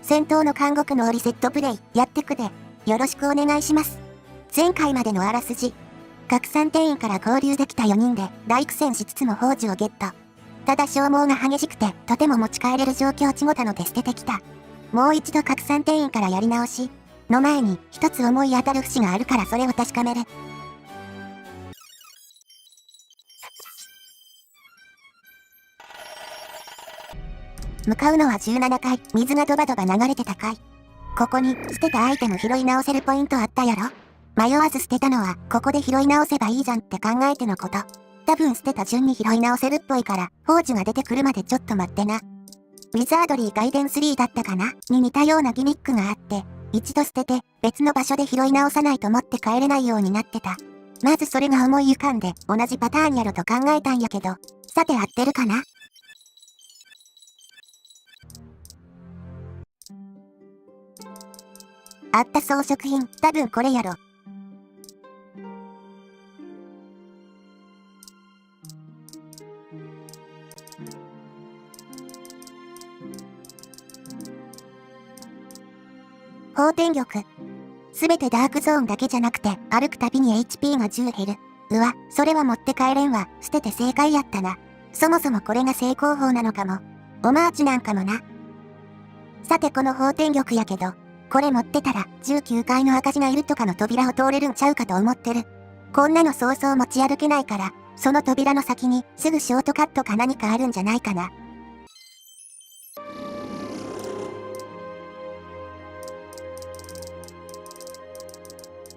戦闘の監獄のリセットプレイ、やってくで。よろしくお願いします。前回までのあらすじ。拡散店員から合流できた4人で大苦戦しつつも宝珠をゲット。ただ消耗が激しくてとても持ち帰れる状況ちごたので捨ててきた。もう一度拡散店員からやり直し。の前に一つ思い当たる節があるからそれを確かめる。向かうのは17階、水がドバドバ流れてた階。ここに捨てたアイテム拾い直せるポイントあったやろ。迷わず捨てたのはここで拾い直せばいいじゃんって考えてのこと。多分捨てた順に拾い直せるっぽいから宝珠が出てくるまでちょっと待ってな。ウィザードリーガイデン3だったかなに似たようなギミックがあって、一度捨てて別の場所で拾い直さないと持って帰れないようになってた。まずそれが思い浮かんで同じパターンやろと考えたんやけど、さて合ってるかな。あった装飾品、多分これやろ。放天玉。すべてダークゾーンだけじゃなくて、歩くたびに HP が10減る。うわ、それは持って帰れんわ。捨てて正解やったな。そもそもこれが正攻法なのかも。オマージュなんかもな。さてこの放天玉やけど、これ持ってたら19階の赤字がいるとかの扉を通れるんちゃうかと思ってる。こんなのそうそう持ち歩けないから、その扉の先にすぐショートカットか何かあるんじゃないかな。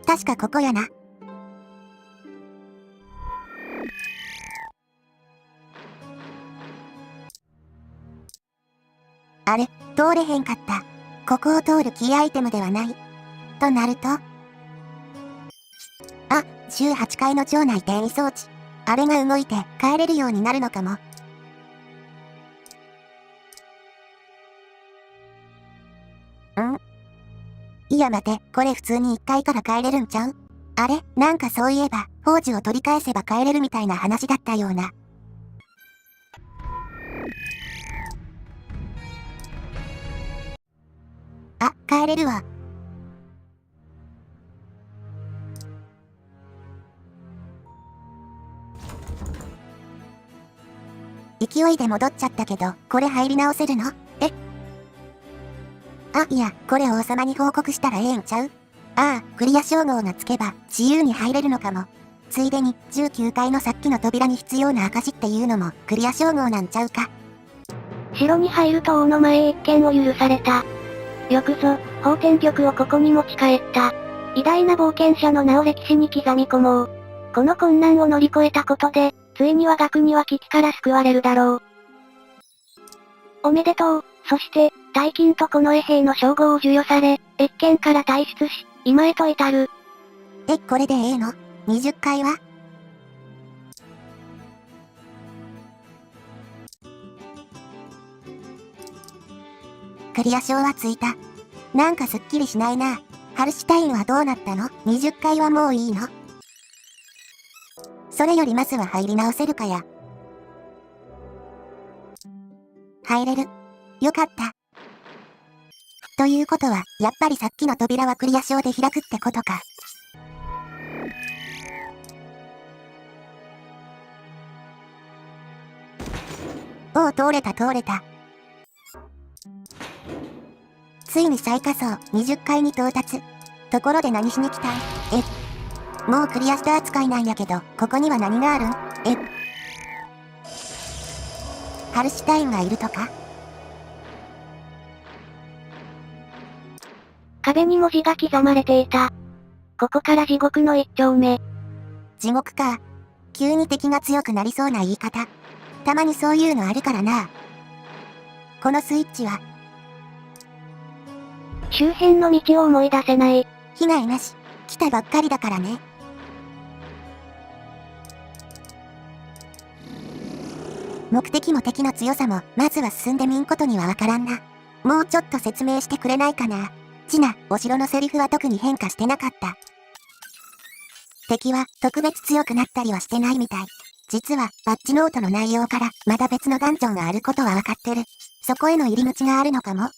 確かここやな。あれ、通れへんかった。ここを通るキーアイテムではない。となると、あ、18階の場内転移装置。あれが動いて帰れるようになるのかも。いや待て、これ普通に1階から帰れるんちゃう？あれ、なんかそういえば、宝珠を取り返せば帰れるみたいな話だったような。あ、帰れるわ。勢いで戻っちゃったけど、これ入り直せるの？あ、いや、これ王様に報告したらええんちゃう？ああ、クリア称号がつけば、自由に入れるのかも。ついでに、19階のさっきの扉に必要な証っていうのも、クリア称号なんちゃうか。城に入ると王の前へ一見を許された。よくぞ、放天玉をここに持ち帰った。偉大な冒険者の名を歴史に刻み込もう。この困難を乗り越えたことで、ついに我が国は危機から救われるだろう。おめでとう。そして、大金と近衛兵の称号を授与され、越権から退出し、今へと至る。これでええの？ 20 階は？クリア賞はついた。なんかすっきりしないな。ハルシュタインはどうなったの？ 20 階はもういいの？それよりまずは入り直せるかや。入れる。よかった。ということは、やっぱりさっきの扉はクリア賞で開くってことか。おお、通れた通れた。ついに最下層20階に到達。ところで何しに来たん？もうクリアした扱いなんやけど、ここには何があるん？ハルシュタインがいるとか？壁に文字が刻まれていた。ここから地獄の一丁目。地獄か。急に敵が強くなりそうな言い方。たまにそういうのあるからな。このスイッチは周辺の道を思い出せない。被害なし。来たばっかりだからね。目的も敵の強さも、まずは進んでみんことにはわからんな。もうちょっと説明してくれないかな。ちな、お城のセリフは特に変化してなかった。敵は特別強くなったりはしてないみたい。実は、バッジノートの内容から、まだ別のダンジョンがあることはわかってる。そこへの入り口があるのかも。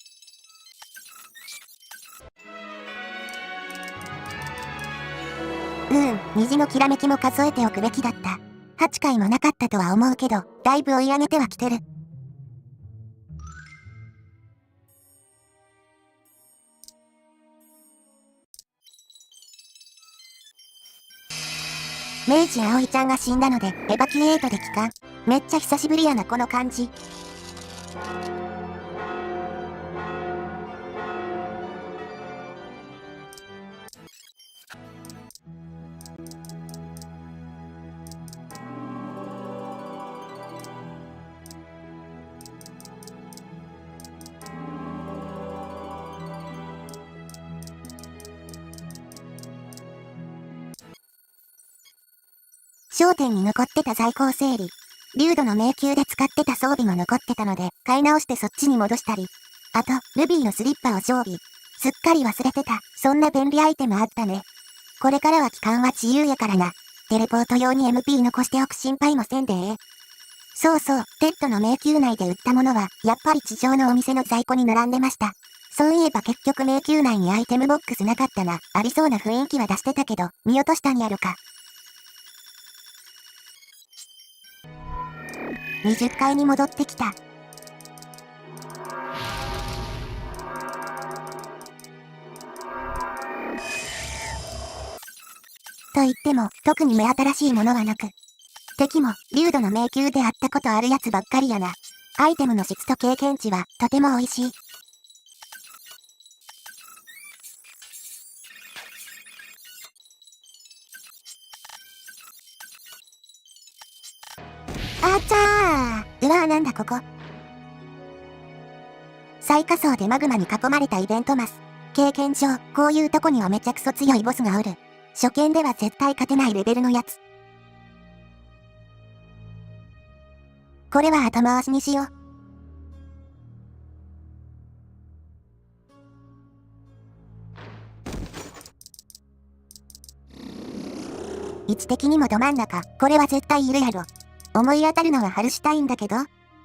虹のきらめきも数えておくべきだった。8回もなかったとは思うけど、だいぶ追い上げてはきてる。明治葵ちゃんが死んだので、エバキュエートで帰還。めっちゃ久しぶりやな、この感じ。商店に残ってた在庫を整理。竜度の迷宮で使ってた装備も残ってたので、買い直してそっちに戻したり。あと、ルビーのスリッパを常備。すっかり忘れてた。そんな便利アイテムあったね。これからは期間は自由やからな。テレポート用に MP 残しておく心配もせんでええ。そうそう、テッドの迷宮内で売ったものは、やっぱり地上のお店の在庫に並んでました。そういえば結局迷宮内にアイテムボックスなかったな。ありそうな雰囲気は出してたけど、見落としたんやろか。20階に戻ってきた。と言っても、特に目新しいものはなく。敵も、竜度の迷宮で会ったことあるやつばっかりやな。アイテムの質と経験値は、とても美味しい。あちゃー。うわーなんだここ。最下層でマグマに囲まれたイベントマス。経験上、こういうとこにはめちゃくそ強いボスがおる。初見では絶対勝てないレベルのやつ。これは後回しにしよう。位置的にもど真ん中、これは絶対いるやろ。思い当たるのはハルシュタインだけど、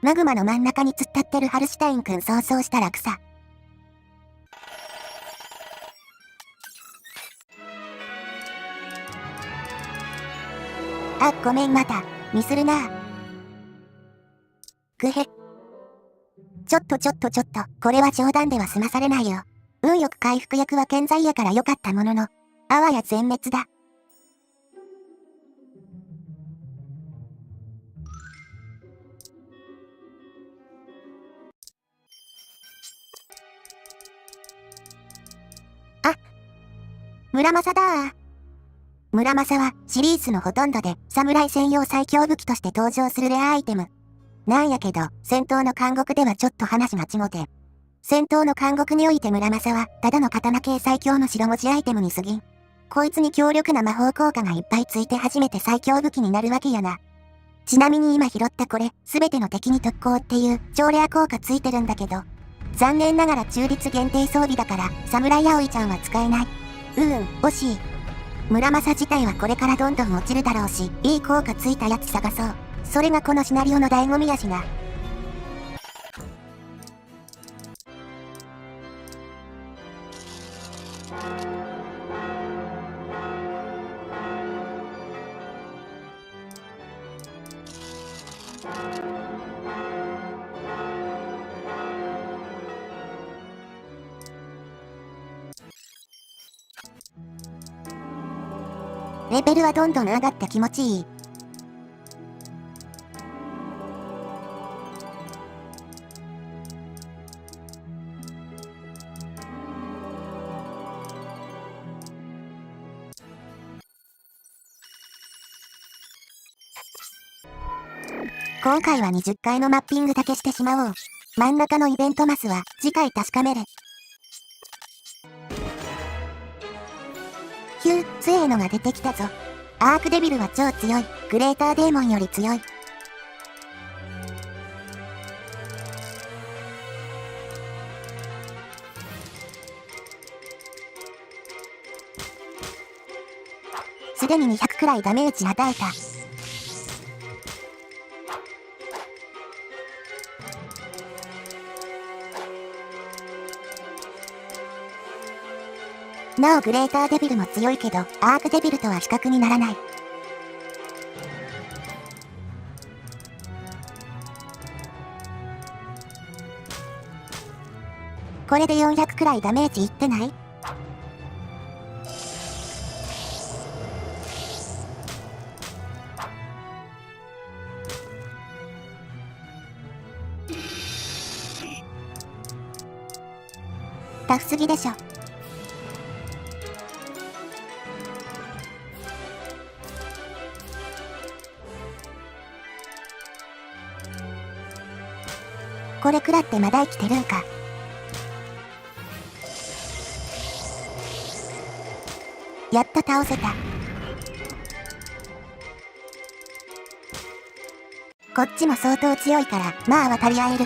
マグマの真ん中に突っ立ってるハルシュタインくん想像したら草。あ、ごめんまた、ミスるな。ぐへ。ちょっと、これは冗談では済まされないよ。運よく回復薬は健在やから良かったものの、あわや全滅だ。あ、村正だ。村正はシリーズのほとんどで侍専用最強武器として登場するレアアイテム。なんやけど、戦闘の監獄ではちょっと話が違て。戦闘の監獄において村正は、ただの刀系最強の白文字アイテムに過ぎん。こいつに強力な魔法効果がいっぱいついて初めて最強武器になるわけやな。ちなみに今拾ったこれ、すべての敵に特攻っていう超レア効果ついてるんだけど、残念ながら中立限定装備だから、侍葵ちゃんは使えない。惜しい。村正自体はこれからどんどん落ちるだろうし、いい効果ついたやつ探そう。それがこのシナリオの醍醐味やしな。レベルはどんどん上がって気持ちいい。今回は20回のマッピングだけしてしまおう。真ん中のイベントマスは次回確かめる。ヒュー、強いのが出てきたぞ。アークデビルは超強い。グレーターデーモンより強い。すでに200くらいダメージ与えた。なおグレーターデビルも強いけど、アークデビルとは比較にならない。これで400くらいダメージいってない？タフすぎでしょ。これ食らってまだ生きてるんか。やっと倒せた。こっちも相当強いから、まあ渡り合える。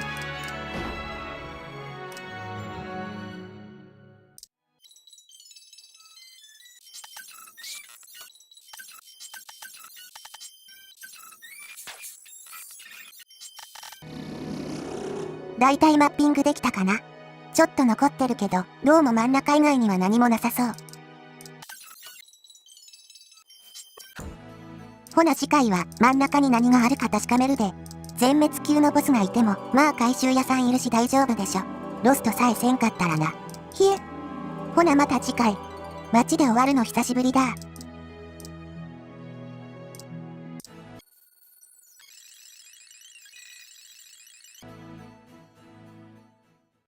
だいたいマッピングできたかな。ちょっと残ってるけど、どうも真ん中以外には何もなさそう。ほな次回は真ん中に何があるか確かめるで。全滅級のボスがいても、まあ回収屋さんいるし大丈夫でしょ。ロストさえせんかったらな。ひえ。ほなまた次回。街で終わるの久しぶりだ。